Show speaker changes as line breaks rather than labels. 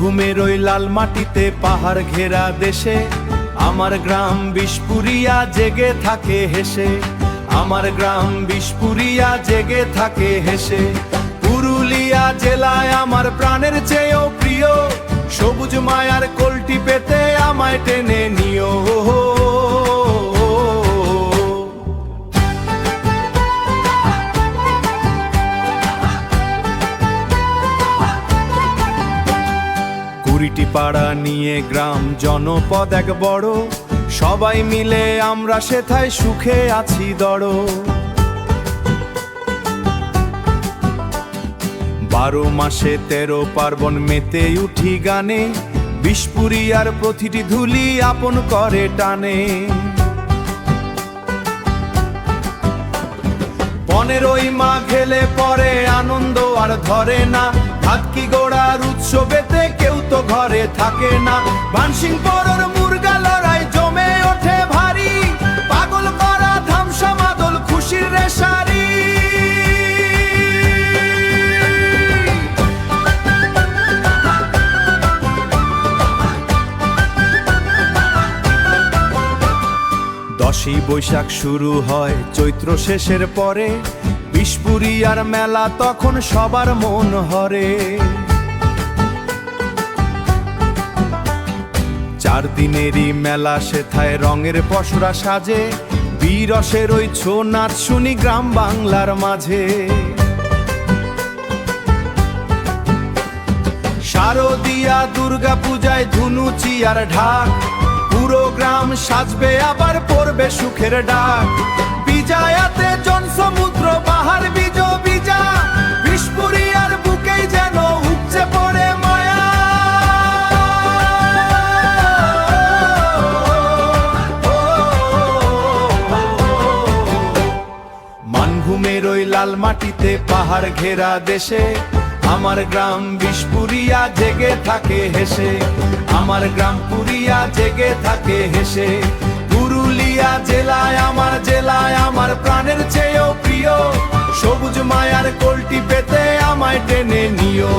মানভূমের ওই লাল মাটিতে পাহাড় ঘেরা দেশে আমার গ্রাম বিশপুরিয়া জেগে থাকে হেসে। আমার গ্রাম বিশপুরিয়া জেগে থাকে হেসে। পুরুলিয়া জেলায় আমার প্রাণের চেয়েও প্রিয়, সবুজ মায়ার কলটি পেতে আমায় টেনে নিও। কুড়িটি পাড়া নিয়ে গ্রাম জনপদ এক বড়, সবাই মিলে আমরা সেথায় সুখে আছি দড়। 12 মাসে 13 পার্বণ মেতে উঠি গানে, বিশপুরিয়ার প্রতিটি ধুলি আপন করে টানে। 15ই মাঘেলে পরে আনন্দ আর ধরে না, হাতকি গোড়ার উৎসবেতে কেউ তো ঘরে থাকে না। বানসিং পরর মুরগা লড়াই জমে ওঠে ভারী, পাগল করা ধামসা মাদল খুশির রেশারি। দশই বৈশাখ শুরু হয় চৈত্র শেষের পরে, বিশপুরিয়ার মেলা তখন সবার মন হরে। 4 দিনেরই মেলা সেথায় রঙের পসরা সাজে, বীরসের ওই ছৌ নাচ শুনি গ্রাম বাংলার মাঝে। শারদিয়া দুর্গা পূজায় ধুনুচি আর ঢাক, পুরো গ্রাম সাজবে আবার পড়বে সুখের ডাক। বিজয়াতে জনসমুদ্র বাহার বীজ বীজা, বিশপুরিয়ার বুকেই যেন উপচে পড়ে মায়া। মানভূমের ওই লাল মাটিতে পাহাড় ঘেরা দেশে আমার গ্রাম বিশপুরিয়া জেগে থাকে হেসে। আমার গ্রাম পুরিয়া জেগে থাকে হেসে। পুরুলিয়া জেলায় আমার প্রাণের চেয়েও প্রিয়, সবুজ মায়ার কলটি পেতে আমায় টেনে নিও।